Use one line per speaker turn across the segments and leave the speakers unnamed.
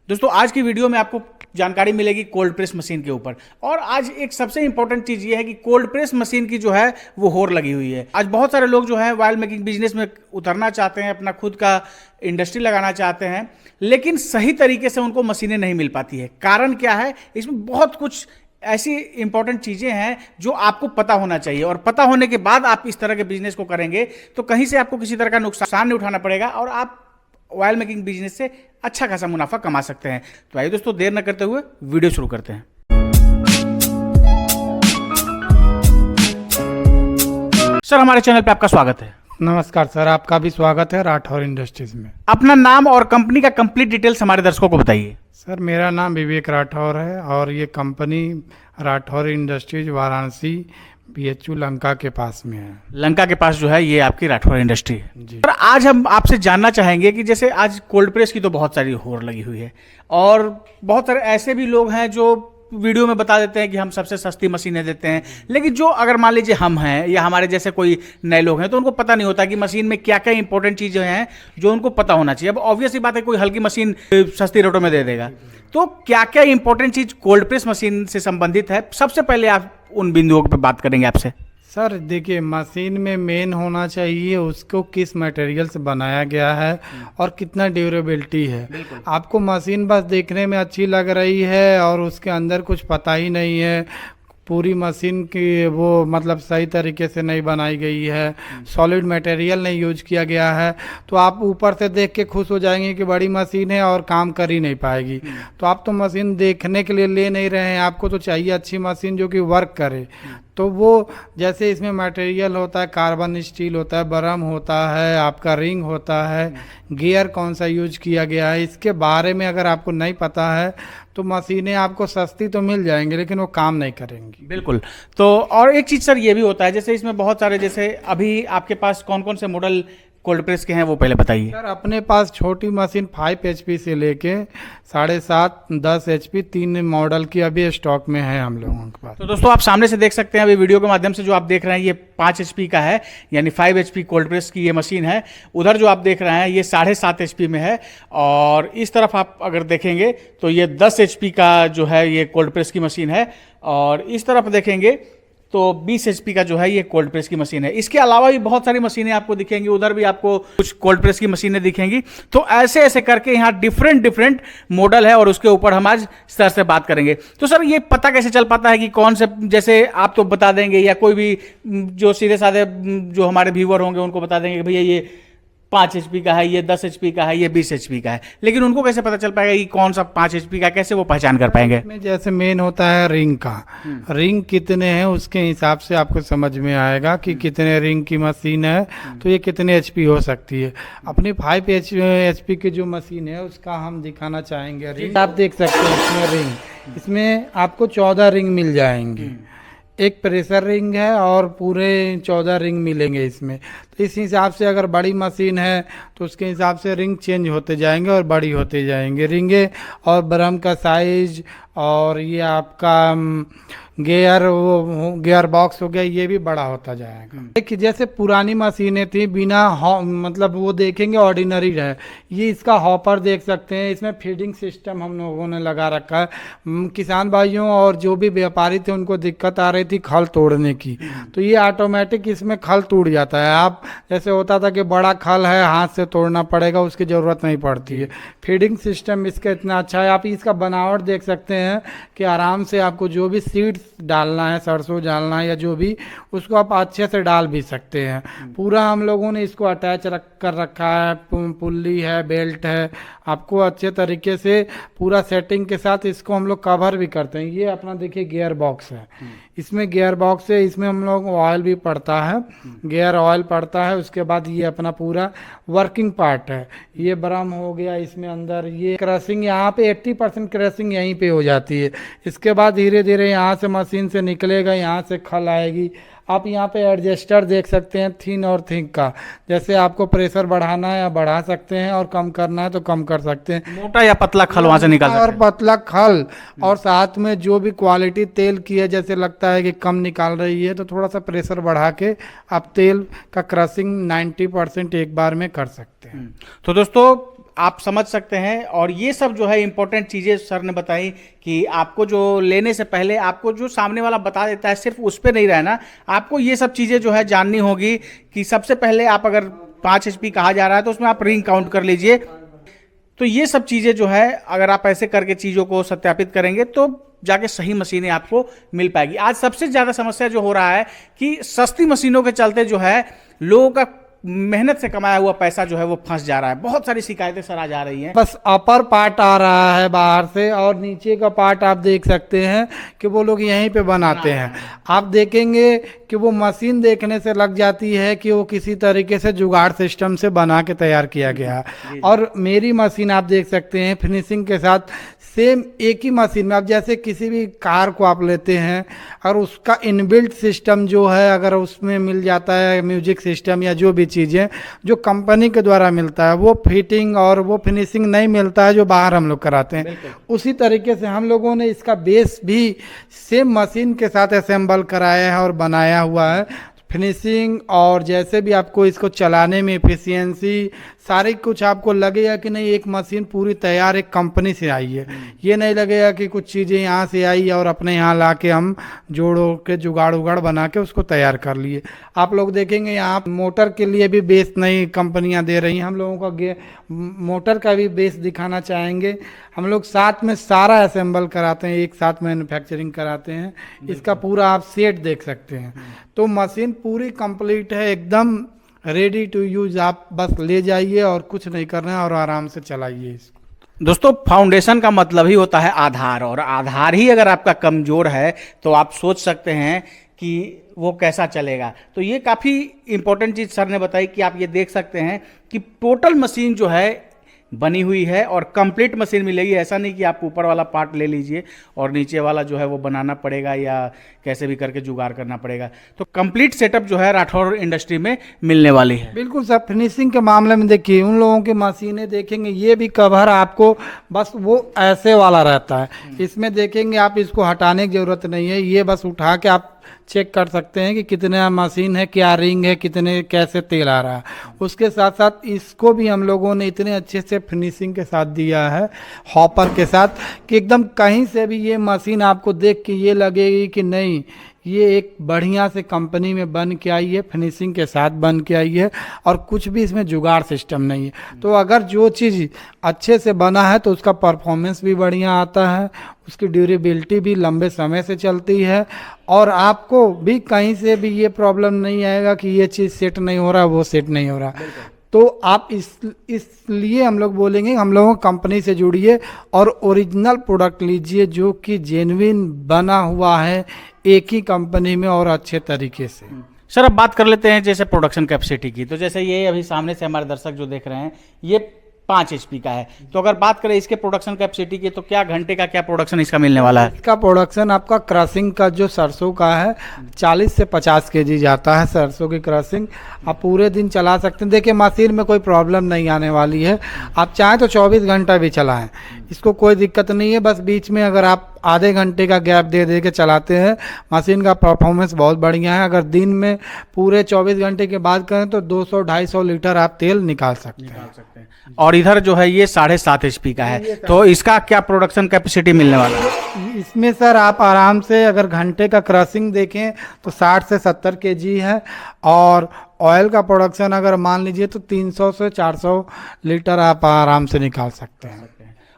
दोस्तों आज की वीडियो में आपको जानकारी मिलेगी कोल्ड प्रेस मशीन के ऊपर। और आज एक सबसे इंपॉर्टेंट चीज ये है कि कोल्ड प्रेस मशीन की जो है वो होड़ लगी हुई है। आज बहुत सारे लोग जो है ऑयल मेकिंग बिजनेस में उतरना चाहते हैं, अपना खुद का इंडस्ट्री लगाना चाहते हैं, लेकिन सही तरीके से उनको मशीनें नहीं मिल पाती है। कारण क्या है? इसमें बहुत कुछ ऐसी इंपॉर्टेंट चीजें हैं जो आपको पता होना चाहिए, और पता होने के बाद आप इस तरह के बिजनेस को करेंगे तो कहीं से आपको किसी तरह का नुकसान नहीं उठाना पड़ेगा और आप ऑयल मेकिंग बिजनेस से अच्छा खासा मुनाफा कमा सकते हैं। तो आइए दोस्तों, देर न करते हुए वीडियो शुरू करते हैं। सर, हमारे चैनल पे आपका स्वागत है।
नमस्कार सर, आपका भी स्वागत है राठौर इंडस्ट्रीज में।
अपना नाम और कंपनी का कंप्लीट डिटेल्स हमारे दर्शकों को बताइए।
सर, मेरा नाम विवेक राठौर है और ये company Rathore industries Varanasi BHU Lanka के पास में है।
लंका के पास जो है ये आपकी राठौर इंडस्ट्री है
जी।
सर, आज हम आपसे जानना चाहेंगे कि जैसे आज कोल्ड प्रेस की तो बहुत सारी होड़ लगी हुई है और बहुत सारे ऐसे भी लोग हैं जो वीडियो में बता देते हैं कि हम सबसे सस्ती मशीनें देते हैं, लेकिन जो अगर मान लीजिए हम हैं या हमारे जैसे कोई नए लोग हैं तो उनको पता नहीं होता कि मशीन में क्या क्या इंपॉर्टेंट चीज़ें हैं जो उनको पता होना चाहिए। अब ऑब्वियस ही बात है, कोई हल्की मशीन सस्ती रेटों में दे देगा, तो क्या क्या इंपॉर्टेंट चीज़ कोल्ड प्रेस मशीन से संबंधित है, सबसे पहले आप उन बिंदुओं पर बात करेंगे आपसे।
सर देखिए, मशीन में मेन होना चाहिए उसको किस मटेरियल से बनाया गया है और कितना ड्यूरेबिलिटी है। आपको मशीन बस देखने में अच्छी लग रही है और उसके अंदर कुछ पता ही नहीं है, पूरी मशीन की वो मतलब सही तरीके से नहीं बनाई गई है, सॉलिड मटेरियल नहीं यूज किया गया है, तो आप ऊपर से देख के खुश हो जाएंगे कि बड़ी मशीन है और काम कर ही नहीं पाएगी। तो आप तो मशीन देखने के लिए ले नहीं रहे हैं, आपको तो चाहिए अच्छी मशीन जो कि वर्क करे। तो वो जैसे इसमें मटेरियल होता है, कार्बन स्टील होता है, बरम होता है, आपका रिंग होता है, गियर कौन सा यूज किया गया है, इसके बारे में अगर आपको नहीं पता है तो मशीनें आपको सस्ती तो मिल जाएंगी लेकिन वो काम नहीं करेंगी।
बिल्कुल। तो और एक चीज़ सर ये भी होता है, जैसे इसमें बहुत सारे, जैसे अभी आपके पास कौन कौन से मॉडल कोल्ड प्रेस के हैं वो पहले बताइए।
सर, अपने पास छोटी मशीन 5 HP से लेके 7.5 10 HP 3 मॉडल की अभी स्टॉक में है हम लोगों के पास।
तो दोस्तों आप सामने से देख सकते हैं, अभी वीडियो के माध्यम से जो आप देख रहे हैं ये 5 HP का है, यानी 5 HP कोल्ड प्रेस की ये मशीन है। उधर जो आप देख रहे हैं ये 7.5 HP में है, और इस तरफ आप अगर देखेंगे तो ये 10 HP का जो है ये कोल्ड प्रेस की मशीन है, और इस तरफ देखेंगे तो 20 HP का जो है ये कोल्ड प्रेस की मशीन है। इसके अलावा भी बहुत सारी मशीनें आपको दिखेंगी, उधर भी आपको कुछ कोल्ड प्रेस की मशीनें दिखेंगी। तो ऐसे ऐसे करके यहाँ डिफरेंट मॉडल है और उसके ऊपर हम आज सर से बात करेंगे। तो सर, ये पता कैसे चल पाता है कि कौन से, जैसे आप तो बता देंगे या कोई भी जो सीधे साधे जो हमारे व्यूअर होंगे उनको बता देंगे कि भैया ये 5 HP का है, ये 10 HP का है, ये 20 HP का है, लेकिन उनको कैसे पता चल पाएगा कि कौन सा 5 HP का, कैसे वो पहचान कर पाएंगे?
इसमें जैसे मेन होता है रिंग का, रिंग कितने हैं उसके हिसाब से आपको समझ में आएगा कि कितने रिंग की मशीन है तो ये कितने HP हो सकती है। अपनी 5 HP की जो मशीन है उसका हम दिखाना चाहेंगे। रिंग आप देख सकते हैं, इसमें रिंग, इसमें आपको 14 रिंग मिल जाएंगी। एक प्रेशर रिंग है और पूरे 14 रिंग मिलेंगे इसमें। तो इस हिसाब से अगर बड़ी मशीन है तो उसके हिसाब से रिंग चेंज होते जाएंगे और बड़ी होते जाएंगे रिंगे, और बरम का साइज, और ये आपका गियर बॉक्स हो गया, ये भी बड़ा होता जाएगा। देखिए, जैसे पुरानी मशीनें थी बिना मतलब वो देखेंगे ऑर्डिनरी है, ये इसका हॉपर देख सकते हैं, इसमें फीडिंग सिस्टम हम लोगों ने लगा रखा है। किसान भाइयों और जो भी व्यापारी थे उनको दिक्कत आ रही थी खल तोड़ने की, तो ये ऑटोमेटिक इसमें खल टूट जाता है। आप जैसे होता था कि बड़ा खल है हाथ से तोड़ना पड़ेगा, उसकी ज़रूरत नहीं पड़ती है। फीडिंग सिस्टम इसका इतना अच्छा है। आप इसका बनावट देख सकते हैं कि आराम से आपको जो भी सीड्स डालना है, सरसों डालना है या जो भी, उसको आप अच्छे से डाल भी सकते हैं। पूरा हम लोगों ने इसको अटैच कर रखा है, पुल्ली है, बेल्ट है, आपको अच्छे तरीके से पूरा सेटिंग के साथ इसको हम लोग कवर भी करते हैं। ये अपना देखिए गियर बॉक्स है, इसमें गियर बॉक्स है, इसमें हम लोग ऑयल भी पड़ता है, गियर ऑयल पड़ता है। उसके बाद ये अपना पूरा वर्किंग पार्ट है, ये बरम हो गया, इसमें अंदर ये क्रशिंग, यहाँ पे 80% क्रशिंग यहीं पे हो जाती है। इसके बाद धीरे धीरे यहाँ से मशीन से निकलेगा, यहाँ से खल आएगी। आप यहाँ पे एडजस्टर देख सकते हैं थिन और थिक का, जैसे आपको प्रेशर बढ़ाना है या बढ़ा सकते हैं और कम करना है तो कम कर सकते हैं।
मोटा या पतला खल वहां से निकाल सकते हैं।
और पतला खल, और साथ में जो भी क्वालिटी तेल की है, जैसे लगता है कि कम निकाल रही है तो थोड़ा सा प्रेशर बढ़ा के आप तेल का क्रशिंग 90% एक बार में कर सकते हैं।
तो दोस्तों आप समझ सकते हैं। और ये सब जो है इंपॉर्टेंट चीज़ें सर ने बताई कि आपको जो लेने से पहले आपको जो सामने वाला बता देता है सिर्फ उस पर नहीं रहना, आपको ये सब चीज़ें जो है जाननी होगी कि सबसे पहले आप अगर 5 HP कहा जा रहा है तो उसमें आप रिंग काउंट कर लीजिए। तो ये सब चीज़ें जो है अगर आप ऐसे करके चीज़ों को सत्यापित करेंगे तो जाके सही मशीनें आपको मिल पाएगी। आज सबसे ज़्यादा समस्या जो हो रहा है कि सस्ती मशीनों के चलते जो है लोगों का मेहनत से कमाया हुआ पैसा जो है वो फंस जा रहा है। बहुत सारी शिकायतें सर आ जा रही हैं।
बस अपर पार्ट आ रहा है बाहर से और नीचे का पार्ट आप देख सकते हैं कि वो लोग यहीं पे बनाते हैं। आप देखेंगे कि वो मशीन देखने से लग जाती है कि वो किसी तरीके से जुगाड़ सिस्टम से बना के तैयार किया गया है। और मेरी मशीन आप देख सकते हैं फिनिशिंग के साथ सेम एक ही मशीन में। आप जैसे किसी भी कार को आप लेते हैं और उसका इनबिल्ट सिस्टम जो है अगर उसमें मिल जाता है म्यूजिक सिस्टम या जो भी चीज़ें जो कंपनी के द्वारा मिलता है वो फिटिंग और वो फिनिशिंग नहीं मिलता है जो बाहर हम लोग कराते हैं। उसी तरीके से हम लोगों ने इसका बेस भी सेम मशीन के साथ असेंबल कराया है और बनाया हुआ है। फिनिशिंग और जैसे भी आपको इसको चलाने में एफिशिएंसी सारी कुछ आपको लगेगा कि नहीं एक मशीन पूरी तैयार एक कंपनी से आई है। ये नहीं लगेगा कि कुछ चीज़ें यहाँ से आई और अपने यहाँ ला के हम जोड़ो के जुगाड़ उगाड़ बना के उसको तैयार कर लिए। आप लोग देखेंगे यहाँ मोटर के लिए भी बेस नई कंपनियाँ दे रही हैं। हम लोगों का मोटर का भी बेस दिखाना चाहेंगे। हम लोग साथ में सारा असेंबल कराते हैं, एक साथ मैन्युफैक्चरिंग कराते हैं। इसका पूरा आप सेट देख सकते हैं। तो मशीन पूरी कंप्लीट है, एकदम रेडी टू यूज। आप बस ले जाइए और कुछ नहीं करना है और आराम से चलाइए इसको।
दोस्तों फाउंडेशन का मतलब ही होता है आधार, और आधार ही अगर आपका कमज़ोर है तो आप सोच सकते हैं कि वो कैसा चलेगा। तो ये काफ़ी इंपॉर्टेंट चीज़ सर ने बताई कि आप ये देख सकते हैं कि टोटल मशीन जो है बनी हुई है और कंप्लीट मशीन मिलेगी। ऐसा नहीं कि आप ऊपर वाला पार्ट ले लीजिए और नीचे वाला जो है वो बनाना पड़ेगा या कैसे भी करके जुगाड़ करना पड़ेगा। तो कंप्लीट सेटअप जो है राठौर इंडस्ट्री में मिलने वाली है।
बिल्कुल सर। फिनिशिंग के मामले में देखिए उन लोगों की मशीनें देखेंगे ये भी कवर आपको बस वो ऐसे वाला रहता है। इसमें देखेंगे आप इसको हटाने की ज़रूरत नहीं है। ये बस उठा के आप चेक कर सकते हैं कि कितने मशीन है, क्या रिंग है, कितने कैसे तेल आ रहा है। उसके साथ साथ इसको भी हम लोगों ने इतने अच्छे से फिनिशिंग के साथ दिया है हॉपर के साथ कि एकदम कहीं से भी ये मशीन आपको देख के ये लगेगी कि नहीं ये एक बढ़िया से कंपनी में बन के आई है, फिनिशिंग के साथ बन के आई है और कुछ भी इसमें जुगाड़ सिस्टम नहीं है। तो अगर जो चीज़ अच्छे से बना है तो उसका परफॉर्मेंस भी बढ़िया आता है, उसकी ड्यूरेबिलिटी भी लंबे समय से चलती है और आपको भी कहीं से भी ये प्रॉब्लम नहीं आएगा कि ये चीज़ सेट नहीं हो रहा, वो सेट नहीं हो रहा। तो आप इसलिए हम लोग बोलेंगे हम लोगों कंपनी से जुड़िए और ओरिजिनल प्रोडक्ट लीजिए जो कि जेन्युइन बना हुआ है एक ही कंपनी में और अच्छे तरीके से।
सर अब बात कर लेते हैं जैसे प्रोडक्शन कैपेसिटी की। तो जैसे ये अभी सामने से हमारे दर्शक जो देख रहे हैं ये 5 HP का है। तो अगर बात करें इसके प्रोडक्शन कैपेसिटी की तो क्या घंटे का क्या प्रोडक्शन इसका मिलने वाला है?
इसका प्रोडक्शन आपका क्रशिंग का जो सरसों का है 40 से 50 kg जाता है सरसों की क्रशिंग। आप पूरे दिन चला सकते हैं। देखिए मशीन में कोई प्रॉब्लम नहीं आने वाली है। आप चाहें तो 24 घंटा भी चलाएं, इसको कोई दिक्कत नहीं है। बस बीच में अगर आप आधे घंटे का गैप दे के चलाते हैं मशीन का परफॉर्मेंस बहुत बढ़िया है। अगर दिन में पूरे 24 घंटे के बाद करें तो 200-250 लीटर आप तेल निकाल सकते हैं।
और इधर जो है ये 7.5 HP का है। तो इसका क्या प्रोडक्शन कैपेसिटी मिलने वाला है?
इसमें सर आप आराम से अगर घंटे का क्रशिंग देखें तो 60 से 70 kg है और ऑयल का प्रोडक्शन अगर मान लीजिए तो 300 से 400 लीटर आप आराम से निकाल सकते हैं।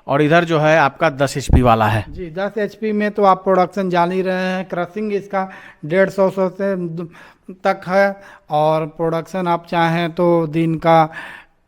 और इधर जो है आपका 10 HP वाला है।
जी 10 HP में तो आप प्रोडक्शन जान ही रहे हैं। क्रशिंग इसका 150 से तक है और प्रोडक्शन आप चाहें तो दिन का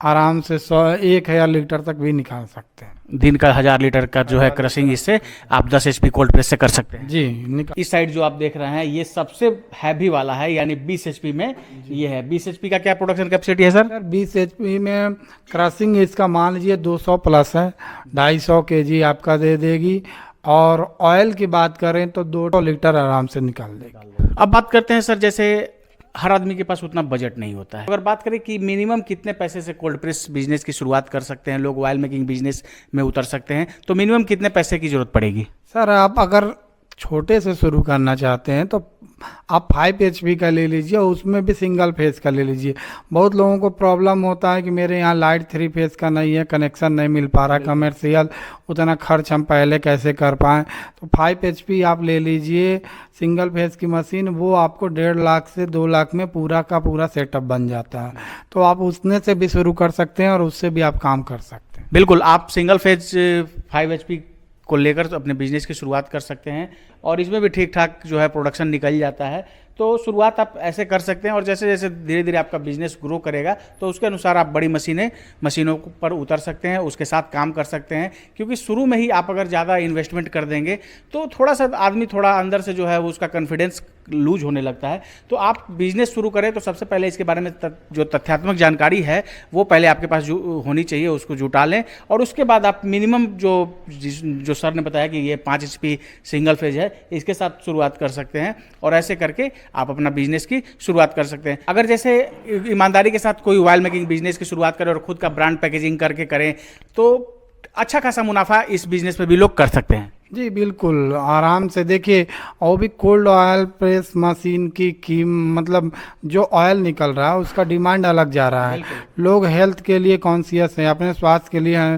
आराम से 1000 लीटर तक भी निकाल सकते हैं।
दिन का 1000 लीटर का जो है क्रशिंग इससे आप 10 HP कोल्ड प्रेस से कर सकते हैं।
जी
इस साइड जो आप देख रहे हैं ये सबसे हैवी वाला है यानी 20 HP में ये है। 20 HP का क्या प्रोडक्शन कैपेसिटी है सर?
20 HP में क्रशिंग इसका मान लीजिए 200 प्लस है, 250 kg आपका दे देगी। और ऑयल की बात करें तो 200 लीटर आराम से निकाल देगी।
अब बात करते हैं सर जैसे हर आदमी के पास उतना बजट नहीं होता है। अगर बात करें कि मिनिमम कितने पैसे से कोल्ड प्रेस बिजनेस की शुरुआत कर सकते हैं लोग, ऑयल मेकिंग बिजनेस में उतर सकते हैं, तो मिनिमम कितने पैसे की जरूरत पड़ेगी?
सर आप अगर छोटे से शुरू करना चाहते हैं तो आप 5 HP का ले लीजिए, और उसमें भी सिंगल फेज का ले लीजिए। बहुत लोगों को प्रॉब्लम होता है कि मेरे यहाँ लाइट 3 फेज का नहीं है, कनेक्शन नहीं मिल पा रहा, कमर्शियल उतना खर्च हम पहले कैसे कर पाएँ। तो 5 HP आप ले लीजिए सिंगल फेज की मशीन, वो आपको 1.5 लाख से 2 लाख में पूरा का पूरा सेटअप बन जाता है। तो आप उसने से भी शुरू कर सकते हैं और उससे भी आप काम कर सकते हैं।
बिल्कुल, आप सिंगल फेज 5 HP को लेकर तो अपने बिजनेस की शुरुआत कर सकते हैं और इसमें भी ठीक ठाक जो है प्रोडक्शन निकल जाता है। तो शुरुआत आप ऐसे कर सकते हैं और जैसे जैसे धीरे धीरे आपका बिजनेस ग्रो करेगा तो उसके अनुसार आप बड़ी मशीनों पर उतर सकते हैं, उसके साथ काम कर सकते हैं। क्योंकि शुरू में ही आप अगर ज़्यादा इन्वेस्टमेंट कर देंगे तो थोड़ा सा आदमी थोड़ा अंदर से जो है उसका कॉन्फिडेंस लूज होने लगता है। तो आप बिजनेस शुरू करें तो सबसे पहले इसके बारे में जो तथ्यात्मक जानकारी है वो पहले आपके पास होनी चाहिए, उसको जुटा लें और उसके बाद आप मिनिमम जो सर ने बताया कि ये 5 HP सिंगल फेज है, इसके साथ शुरुआत कर सकते हैं और ऐसे करके आप अपना बिजनेस की शुरुआत कर सकते हैं। अगर जैसे ईमानदारी के साथ कोई ऑयल मेकिंग बिजनेस की शुरुआत करें और खुद का ब्रांड पैकेजिंग करके करें तो अच्छा खासा मुनाफा इस बिजनेस में भी लोग कर सकते हैं।
जी बिल्कुल, आराम से देखिए। और भी कोल्ड ऑयल प्रेस मशीन की मतलब जो ऑयल निकल रहा है उसका डिमांड अलग जा रहा है। लोग हेल्थ के लिए कॉन्शियस हैं, अपने स्वास्थ्य के लिए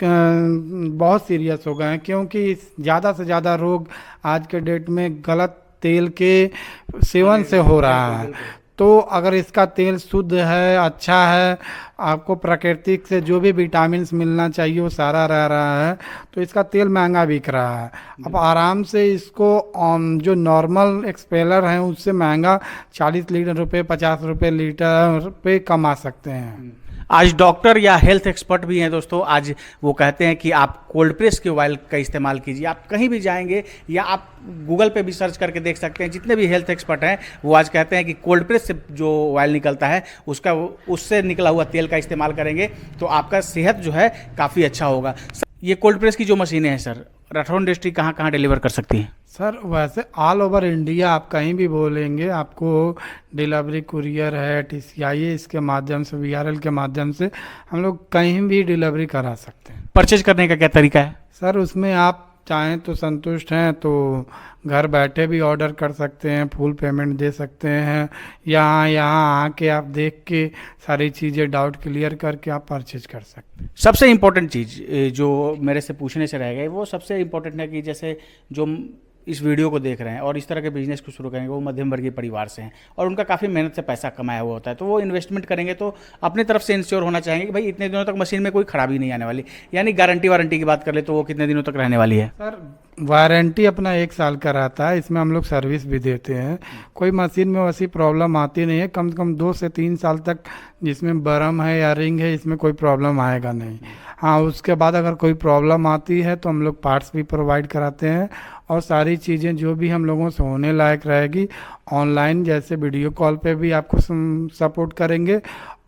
बहुत सीरियस हो गए हैं, क्योंकि ज़्यादा से ज़्यादा रोग आज के डेट में गलत तेल के सेवन से हो रहा है। तो अगर इसका तेल शुद्ध है, अच्छा है, आपको प्राकृतिक से जो भी विटामिन्स मिलना चाहिए वो सारा रह रहा है, तो इसका तेल महंगा बिक रहा है। अब आराम से इसको जो नॉर्मल एक्सपेलर हैं उससे महंगा 40 लीटर रुपये 50 रुपये लीटर पे कमा सकते हैं।
आज डॉक्टर या हेल्थ एक्सपर्ट भी हैं दोस्तों, आज वो कहते हैं कि आप कोल्ड प्रेस के ऑयल का इस्तेमाल कीजिए। आप कहीं भी जाएंगे या आप गूगल पे भी सर्च करके देख सकते हैं, जितने भी हेल्थ एक्सपर्ट हैं वो आज कहते हैं कि कोल्ड प्रेस से जो ऑयल निकलता है उससे निकला हुआ तेल का इस्तेमाल करेंगे तो आपका सेहत जो है काफ़ी अच्छा होगा। ये कोल्ड प्रेस की जो मशीनें हैं सर, राठौर इंडस्ट्री कहाँ कहाँ डिलीवर कर सकती हैं?
सर वैसे ऑल ओवर इंडिया आप कहीं भी बोलेंगे आपको डिलीवरी कुरियर है, TCI इसके माध्यम से, VRL के माध्यम से हम लोग कहीं भी डिलीवरी करा सकते हैं।
परचेज करने का क्या तरीका है
सर? उसमें आप चाहें तो संतुष्ट हैं तो घर बैठे भी ऑर्डर कर सकते हैं, फुल पेमेंट दे सकते हैं, यहाँ आके आप देख के सारी चीज़ें डाउट क्लियर करके आप परचेज कर सकते हैं।
सबसे इम्पोर्टेंट चीज़ जो मेरे से पूछने से रह गई वो सबसे इम्पोर्टेंट है कि जैसे जो इस वीडियो को देख रहे हैं और इस तरह के बिजनेस को शुरू करेंगे वो मध्यम वर्गीय परिवार से हैं और उनका काफ़ी मेहनत से पैसा कमाया हुआ होता है, तो वो इन्वेस्टमेंट करेंगे तो अपनी तरफ से इंश्योर होना चाहेंगे कि भाई इतने दिनों तक मशीन में कोई खराबी नहीं आने वाली। यानी वारंटी की बात कर ले तो वो कितने दिनों तक रहने वाली है?
सर वारंटी अपना 1 साल का रहता है, इसमें हम लोग सर्विस भी देते हैं। कोई मशीन में वैसी प्रॉब्लम आती नहीं है, कम से कम 2 से 3 साल तक जिसमें बरम है या रिंग है इसमें कोई प्रॉब्लम आएगा नहीं। हाँ, उसके बाद अगर कोई प्रॉब्लम आती है तो हम लोग पार्ट्स भी प्रोवाइड कराते हैं और सारी चीज़ें जो भी हम लोगों से होने लायक रहेगी ऑनलाइन, जैसे वीडियो कॉल पे भी आपको सपोर्ट करेंगे,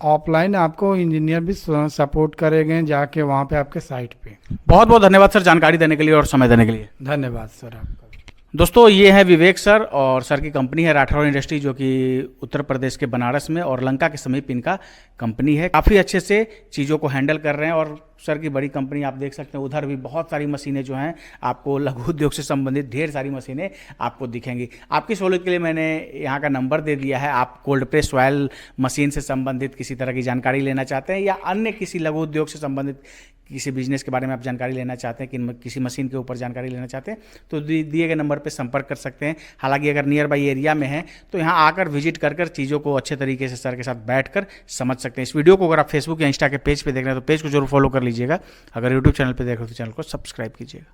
ऑफलाइन आपको इंजीनियर भी सपोर्ट करेंगे जाके वहाँ पे आपके साइट पे।
बहुत बहुत धन्यवाद सर जानकारी देने के लिए और समय देने के लिए।
धन्यवाद सर आपका।
दोस्तों ये है विवेक सर और सर की कंपनी है राठौर इंडस्ट्री, जो कि उत्तर प्रदेश के बनारस में और लंका के समीप इनका कंपनी है। काफ़ी अच्छे से चीज़ों को हैंडल कर रहे हैं और सर की बड़ी कंपनी आप देख सकते हैं, उधर भी बहुत सारी मशीनें जो हैं आपको लघु उद्योग से संबंधित ढेर सारी मशीनें आपको दिखेंगी। आपकी सहूलियत के लिए मैंने यहाँ का नंबर दे दिया है। आप कोल्ड प्रेस ऑयल मशीन से संबंधित किसी तरह की जानकारी लेना चाहते हैं या अन्य किसी लघु उद्योग से संबंधित किसी बिजनेस के बारे में आप जानकारी लेना चाहते हैं, कि किसी मशीन के ऊपर जानकारी लेना चाहते हैं तो दिए गए नंबर पर संपर्क कर सकते हैं। हालांकि अगर नियर बाई एरिया में है तो यहाँ आकर विजिट कर चीज़ों को अच्छे तरीके से सर के साथ बैठकर समझ सकते हैं। इस वीडियो को अगर आप फेसबुक या इंस्टा के पेज पे देख रहे हैं तो पेज को जरूर फॉलो कर लीजिएगा। अगर यूट्यूब चैनल पे देख रहे हो तो चैनल को सब्सक्राइब कीजिएगा।